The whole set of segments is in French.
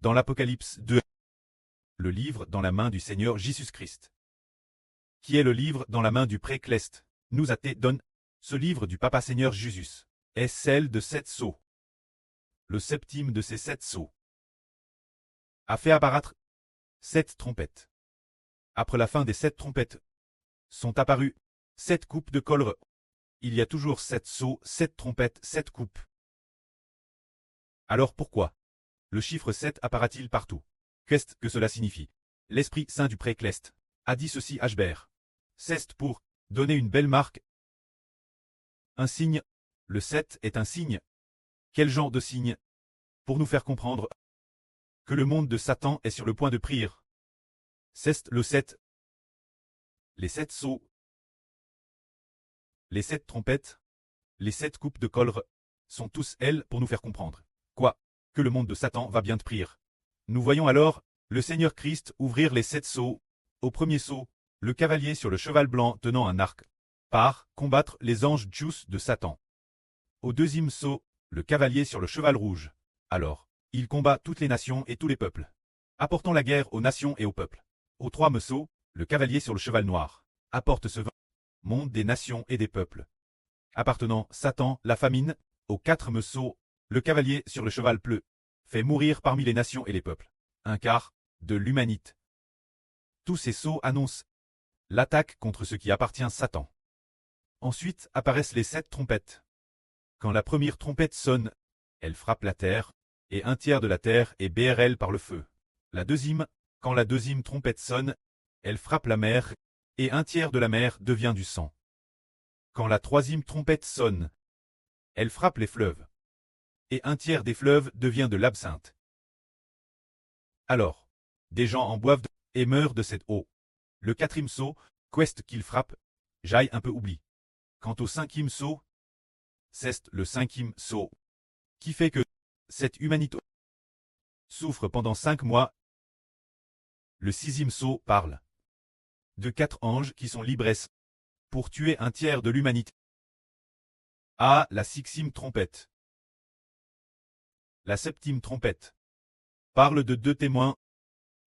Dans l'Apocalypse 2, le livre dans la main du Seigneur Jésus-Christ. Qui est le livre dans la main du pré-Cleste, nous a été donné. Ce livre du Papa Seigneur Jésus est celle de 7 sceaux. Le septième de ces 7 sceaux a fait apparaître 7 trompettes. Après la fin des 7 trompettes, sont apparues 7 coupes de colre. Il y a toujours 7 sceaux, 7 trompettes, 7 coupes. Alors pourquoi le chiffre 7 apparaît-il partout? Qu'est-ce que cela signifie? L'Esprit Saint du pré-Cleste a dit ceci à Hbert. C'est pour donner une belle marque. Un signe. Le 7 est un signe. Quel genre de signe? Pour nous faire comprendre que le monde de Satan est sur le point de prier. C'est le 7. Les 7 sceaux. Les 7 trompettes. Les 7 coupes de colre sont tous elles pour nous faire comprendre. Quoi? Que le monde de Satan va bien de prier. Nous voyons alors le Seigneur Christ ouvrir les 7 sceaux. Au premier sceau, le cavalier sur le cheval blanc tenant un arc part combattre les anges Djous de Satan. Au deuxième sceau, le cavalier sur le cheval rouge. Alors, il combat toutes les nations et tous les peuples, apportant la guerre aux nations et aux peuples. Au troisième sceau, le cavalier sur le cheval noir apporte ce monde des nations et des peuples, appartenant Satan, la famine. Au quatrième sceau, le cavalier sur le cheval bleu fait mourir parmi les nations et les peuples un quart de l'humanité. Tous ces sceaux annoncent l'attaque contre ce qui appartient à Satan. Ensuite apparaissent les 7 trompettes. Quand la première trompette sonne, elle frappe la terre, et un tiers de la terre est brûlée par le feu. La deuxième, quand la deuxième trompette sonne, elle frappe la mer, et un tiers de la mer devient du sang. Quand la troisième trompette sonne, elle frappe les fleuves, et un tiers des fleuves devient de l'absinthe. Alors, des gens en boivent et meurent de cette eau. Le quatrième sceau, qu'est-ce qu'il frappe, j'aille un peu oublie. Quant au cinquième sceau, c'est le cinquième sceau qui fait que cette humanité souffre pendant 5 mois. Le sixième sceau parle de 4 anges qui sont libres pour tuer un tiers de l'humanité. Ah, la sixième trompette. La septième trompette parle de 2 témoins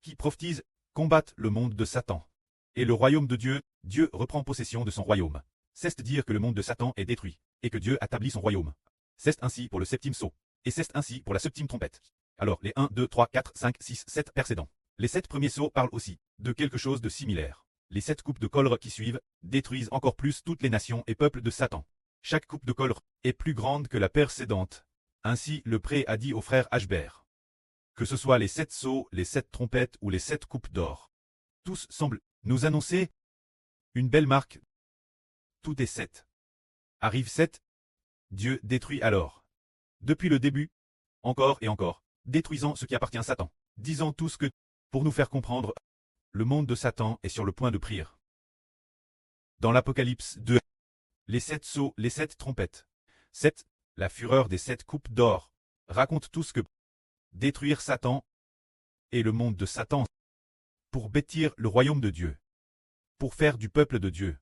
qui prophétisent, combattent le monde de Satan. Et le royaume de Dieu, Dieu reprend possession de son royaume. C'est dire que le monde de Satan est détruit, et que Dieu établit son royaume. C'est ainsi pour le septième sceau, et c'est ainsi pour la septième trompette. Alors les 1, 2, 3, 4, 5, 6, 7 précédents. Les 7 premiers sceaux parlent aussi de quelque chose de similaire. Les 7 coupes de colre qui suivent détruisent encore plus toutes les nations et peuples de Satan. Chaque coupe de colre est plus grande que la précédente. Ainsi le pré a dit au frère Hbert. Que ce soit les 7 sceaux, les 7 trompettes ou les 7 coupes d'or. Tous semblent nous annoncer une belle marque. Tout est 7. Arrive 7. Dieu détruit alors. Depuis le début, encore et encore, détruisant ce qui appartient à Satan. Disant tous que, pour nous faire comprendre, le monde de Satan est sur le point de prier. Dans l'Apocalypse 2, les 7 sceaux, les 7 trompettes. 7, la fureur des 7 coupes d'or, raconte tout ce que détruire Satan et le monde de Satan pour bâtir le royaume de Dieu, pour faire du peuple de Dieu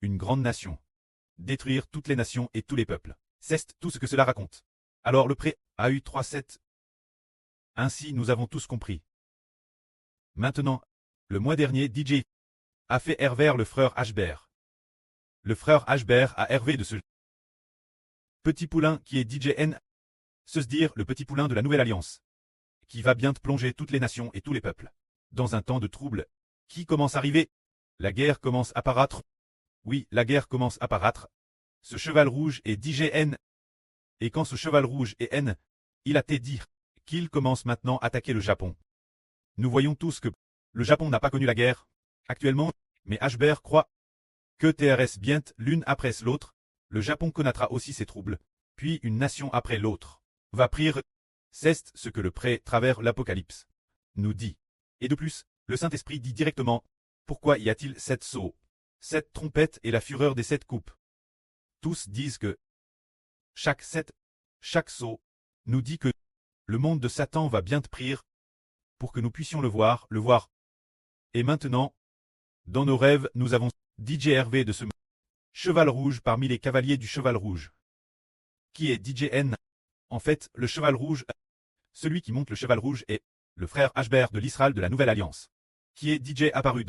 une grande nation, détruire toutes les nations et tous les peuples. C'est tout ce que cela raconte. Alors le pré a eu 3-7. Ainsi nous avons tous compris. Maintenant, le mois dernier, DJ a fait Hervé le frère Hbert. Le frère Hbert a Hervé de ce petit poulain qui est DJN, se dire le petit poulain de la Nouvelle Alliance, qui va bien plonger toutes les nations et tous les peuples dans un temps de trouble qui commence à arriver. La guerre commence à apparaître. Oui, la guerre commence à apparaître. Ce cheval rouge est DJN. Et quand ce cheval rouge est N, il a été dit qu'il commence maintenant à attaquer le Japon. Nous voyons tous que le Japon n'a pas connu la guerre actuellement, mais Hbert croit que TRS bientôt l'une après l'autre, le Japon connaîtra aussi ses troubles, puis une nation après l'autre va prier. C'est ce que le pré travers l'Apocalypse nous dit. Et de plus, le Saint-Esprit dit directement, pourquoi y a-t-il 7 sceaux, 7 trompettes et la fureur des 7 coupes? Tous disent que chaque sceau nous dit que le monde de Satan va bien prier pour que nous puissions le voir. Et maintenant, dans nos rêves, nous avons DJ Hervé de ce cheval rouge parmi les cavaliers du cheval rouge. Qui est DJN? En fait, le cheval rouge, celui qui monte le cheval rouge est le frère Ashber de l'Israël de la Nouvelle Alliance, qui est DJ apparu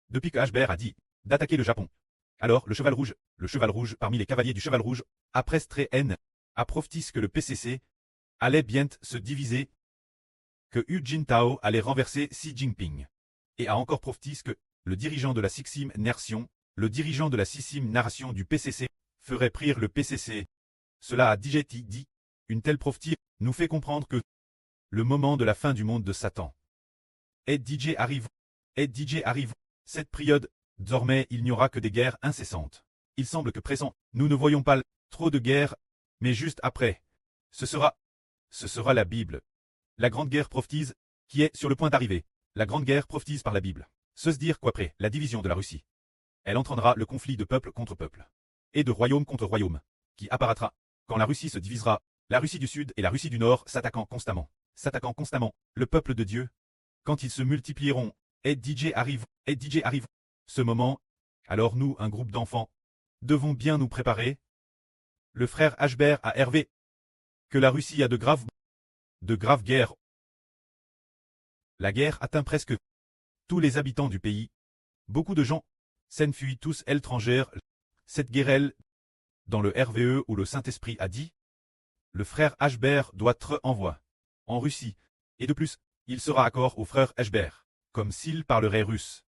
depuis que Ashber a dit d'attaquer le Japon. Alors le cheval rouge parmi les cavaliers du cheval rouge, après N, a prophétisé que le PCC allait bientôt se diviser, que Hu Jintao allait renverser Xi Jinping, et a encore prophétisé que le dirigeant de la sixième nation du PCC ferait prier le PCC. Cela a dit, une telle prophétie nous fait comprendre que le moment de la fin du monde de Satan est DJ arrive, cette période, désormais il n'y aura que des guerres incessantes. Il semble que présent, nous ne voyons pas trop de guerres, mais juste après, ce sera la Bible. La grande guerre prophétise, qui est sur le point d'arriver. La grande guerre prophétise par la Bible. Se dire qu'après la division de la Russie, elle entraînera le conflit de peuple contre peuple, et de royaume contre royaume, qui apparaîtra quand la Russie se divisera, la Russie du Sud et la Russie du Nord s'attaquant constamment, le peuple de Dieu, quand ils se multiplieront, et DJ arrive, ce moment, alors nous, un groupe d'enfants, devons bien nous préparer. Le frère Ashber a hervé que la Russie a de graves guerres. La guerre atteint presque tous les habitants du pays. Beaucoup de gens s'enfuient tous à l'étranger. Cette guerre, dans le RVE où le Saint-Esprit a dit, le frère Ashber doit être envoyé en Russie, et de plus, il sera accord au frère Ashber, comme s'il parlerait russe.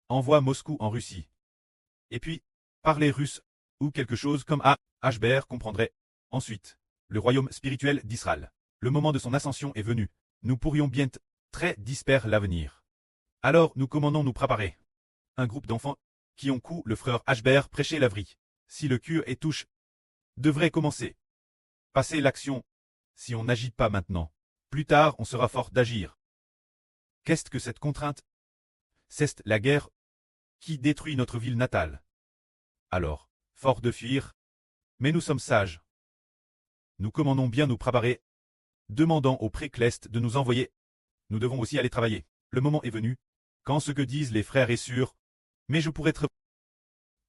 Envoie Moscou en Russie. Et puis, parler russe, ou quelque chose comme Ashber comprendrait. Ensuite, le royaume spirituel d'Israël. Le moment de son ascension est venu. Nous pourrions bien très disperser l'avenir. Alors nous commandons nous préparer. Un groupe d'enfants, qui ont cou le frère Ashber prêcher la vraie. Si le cul est touche, devrait commencer. Passer l'action. Si on n'agit pas maintenant, plus tard on sera fort d'agir. Qu'est-ce que cette contrainte? C'est la guerre qui détruit notre ville natale. Alors, fort de fuir, mais nous sommes sages. Nous commandons bien nous préparer, demandant au précleste de nous envoyer. Nous devons aussi aller travailler. Le moment est venu, quand ce que disent les frères est sûr, mais je pourrais être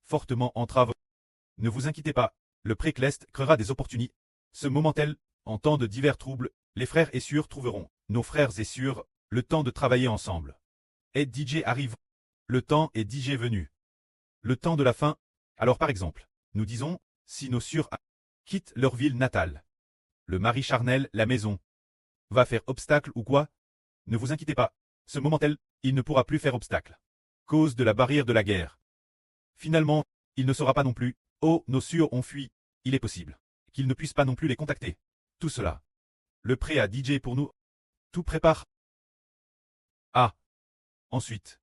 fortement entrave. Ne vous inquiétez pas, le précleste créera des opportunités. Ce moment-tel, en temps de divers troubles, les frères et sûrs trouveront, nos frères et sûrs, le temps de travailler ensemble. Et DJ arrive. Le temps est DJ venu. Le temps de la fin. Alors par exemple, nous disons, si nos sûrs quittent leur ville natale, le mari charnel, la maison, va faire obstacle ou quoi? Ne vous inquiétez pas, ce moment-tel, il ne pourra plus faire obstacle. Cause de la barrière de la guerre. Finalement, il ne saura pas non plus, oh, nos sûrs ont fui, il est possible qu'il ne puisse pas non plus les contacter. Tout cela. Le prêt à DJ pour nous. Tout prépare. Ensuite,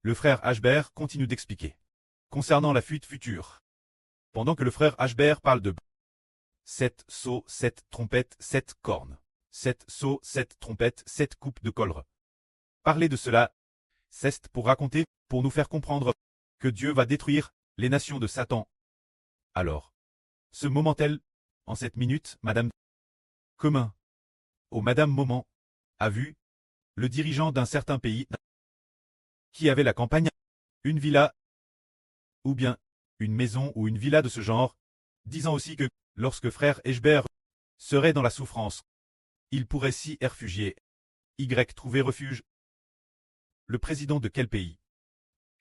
le frère Ashber continue d'expliquer. Concernant la fuite future. Pendant que le frère Ashber parle de 7 sauts, 7 trompettes, 7 cornes. 7 sauts, 7 trompettes, 7 coupes de colre. Parler de cela, c'est pour raconter, pour nous faire comprendre que Dieu va détruire les nations de Satan. Alors, ce moment-tel, en cette minute, Madame Commun, Madame Moment, a vu le dirigeant d'un certain pays qui avait la campagne, une villa, ou bien une maison ou une villa de ce genre, disant aussi que, lorsque frère Ashber serait dans la souffrance, il pourrait s'y réfugier. Trouver refuge. Le président de quel pays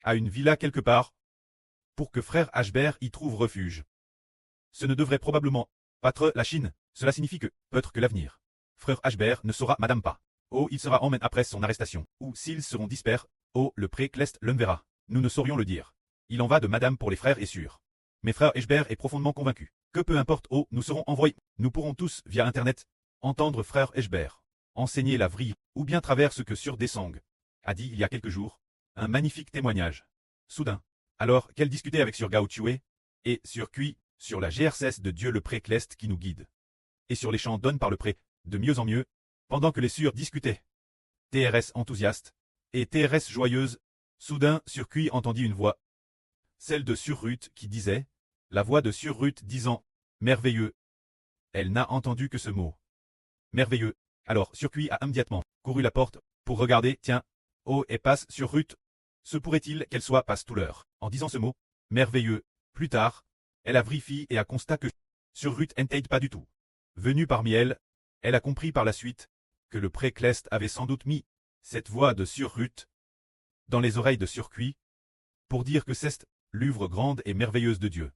a une villa quelque part pour que frère Ashber y trouve refuge? Ce ne devrait probablement pas être la Chine. Cela signifie que, peut-être que l'avenir, frère Ashber ne saura madame pas. Oh, il sera emmène après son arrestation. Ou s'ils seront dispers, oh, le précleste le verra. Nous ne saurions le dire. Il en va de madame pour les frères et sûrs. Mais frère Ashber est profondément convaincu que peu importe, oh, nous serons envoyés. Nous pourrons tous, via Internet, entendre frère Ashber enseigner la vraie, ou bien travers ce que sur Desang a dit il y a quelques jours. Un magnifique témoignage. Soudain, alors qu'elle discutait avec sur Gao Tue, et sur Kui, sur la GRCS de Dieu le précleste qui nous guide. Et sur les chants donnés par le pré, de mieux en mieux, pendant que les sûrs discutaient. TRS enthousiaste, et TRS joyeuse, soudain sur Kui entendit une voix. Celle de Sur Ruth qui disait, la voix de Sur Ruth disant, merveilleux. Elle n'a entendu que ce mot. Merveilleux. Alors Sur Kui a immédiatement couru la porte, pour regarder, tiens, oh et passe Sur Ruth. Se pourrait-il qu'elle soit passe tout l'heure, en disant ce mot, merveilleux. Plus tard, elle a vérifié et a constaté que Sur Ruth n'était pas du tout. Venue parmi elles, elle a compris par la suite, que le pré-Cleste avait sans doute mis cette voix de Sur-Ruth dans les oreilles de Surcuit, pour dire que c'est l'œuvre grande et merveilleuse de Dieu,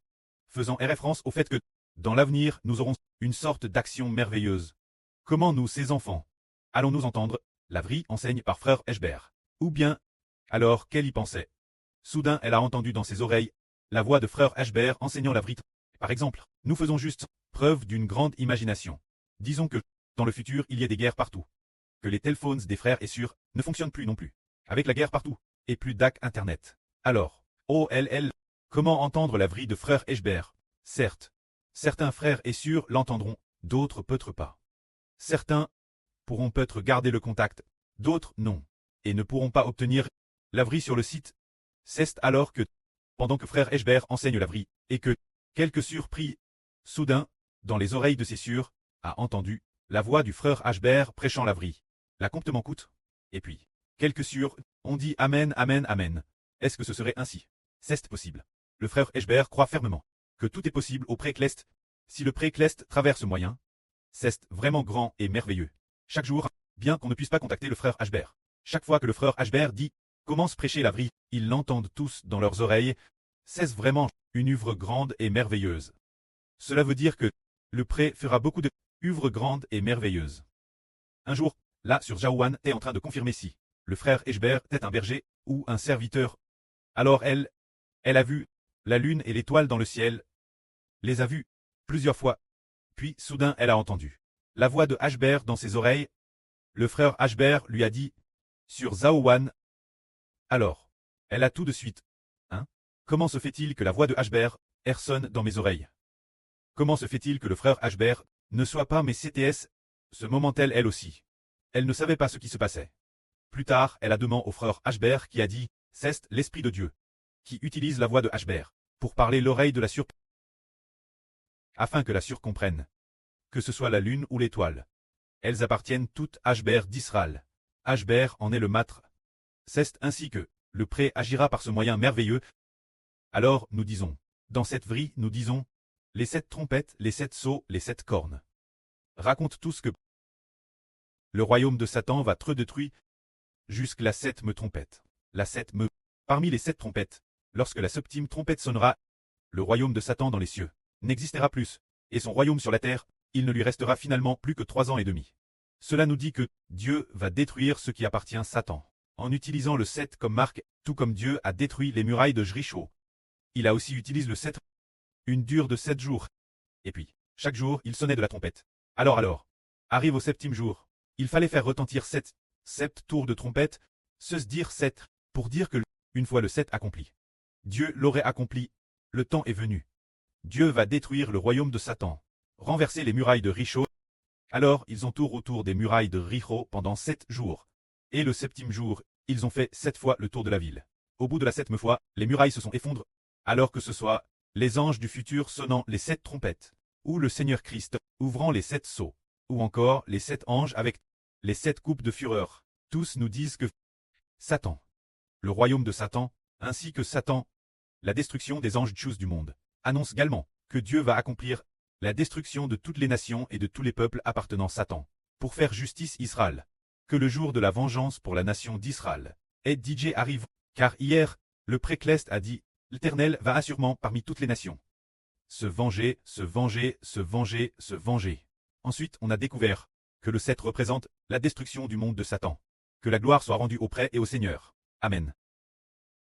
faisant référence au fait que, dans l'avenir, nous aurons une sorte d'action merveilleuse. Comment nous, ces enfants, allons-nous entendre la vraie enseigne par frère Eschber? Ou bien, alors qu'elle y pensait, soudain elle a entendu dans ses oreilles la voix de frère Eschber enseignant la vraie. Par exemple, nous faisons juste preuve d'une grande imagination. Disons que, dans le futur, il y ait des guerres partout. Que les téléphones des frères et sœurs ne fonctionnent plus non plus. Avec la guerre partout, et plus d'ac Internet. Alors, OLL, comment entendre la vraie de frère Eschber? Certes, certains frères et sœurs l'entendront, d'autres peut-être pas. Certains pourront peut-être garder le contact, d'autres non, et ne pourront pas obtenir la vraie sur le site. C'est alors que, pendant que frère Eschber enseigne la vraie, et que, quelque surpris, soudain, dans les oreilles de ses sœurs, a entendu la voix du frère Eschber prêchant la vraie. La comptement coûte. Et puis, quelques sœurs ont dit Amen, Amen, Amen. Est-ce que ce serait ainsi? C'est possible. Le frère Eschber croit fermement que tout est possible au pré-Cleste. Si le pré-Cleste traverse moyen, c'est vraiment grand et merveilleux. Chaque jour, bien qu'on ne puisse pas contacter le frère Eschber, chaque fois que le frère Eschber dit commence prêcher la vraie, ils l'entendent tous dans leurs oreilles. C'est vraiment une œuvre grande et merveilleuse. Cela veut dire que le pré fera beaucoup de œuvres grandes et merveilleuses. Un jour, là sur Jaouan est en train de confirmer si le frère Eschber est un berger ou un serviteur. Alors elle a vu la lune et l'étoile dans le ciel, les a vues plusieurs fois, puis soudain elle a entendu la voix de Eschber dans ses oreilles. Le frère Eschber lui a dit sur Zaouan. Alors, elle a tout de suite. Hein? Comment se fait-il que la voix de Eschber sonne dans mes oreilles? Comment se fait-il que le frère Eschber ne soit pas mes CTS? Ce moment-elle elle aussi. Elle ne savait pas ce qui se passait. Plus tard, elle a demandé au frère Eschber qui a dit c'est l'Esprit de Dieu qui utilise la voix de Eschber pour parler l'oreille de la sur afin que la sur comprenne. Que ce soit la lune ou l'étoile. Elles appartiennent toutes à Eschber d'Israël. Eschber en est le maître. C'est ainsi que le pré agira par ce moyen merveilleux. Alors, nous disons, dans cette vraie, nous disons, les 7 trompettes, les 7 sceaux, les 7 cornes. Raconte tout ce que le royaume de Satan va être détruit jusqu'à la 7e trompette. La 7e. Parmi les 7 trompettes, lorsque la 7e trompette sonnera, le royaume de Satan dans les cieux n'existera plus, et son royaume sur la terre, il ne lui restera finalement plus que 3 ans et demi. Cela nous dit que Dieu va détruire ce qui appartient à Satan, en utilisant le 7 comme marque, tout comme Dieu a détruit les murailles de Jéricho. Il a aussi utilisé le 7, une dure de 7 jours. Et puis, chaque jour, il sonnait de la trompette. Alors, arrive au 7e jour, il fallait faire retentir 7 tours de trompette, se dire 7, pour dire que, une fois le 7 accompli, Dieu l'aurait accompli, le temps est venu. Dieu va détruire le royaume de Satan, renverser les murailles de Jéricho. Alors, ils ont tour autour des murailles de Jéricho pendant 7 jours. Et le 7e jour, ils ont fait 7 fois le tour de la ville. Au bout de la 7e fois, les murailles se sont effondrées, alors que ce soit les anges du futur sonnant les 7 trompettes, ou le Seigneur Christ ouvrant les 7 sceaux, ou encore les 7 anges avec les 7 coupes de fureur. Tous nous disent que Satan, le royaume de Satan, ainsi que Satan, la destruction des anges tchous du monde, annonce également que Dieu va accomplir la destruction de toutes les nations et de tous les peuples appartenant à Satan, pour faire justice Israël. Que le jour de la vengeance pour la nation d'Israël et DJ arrive, car hier, le pré-Cleste a dit, l'Éternel va assurément parmi toutes les nations se venger, se venger, se venger, se venger. Ensuite, on a découvert que le 7 représente la destruction du monde de Satan. Que la gloire soit rendue au pré et au Seigneur. Amen.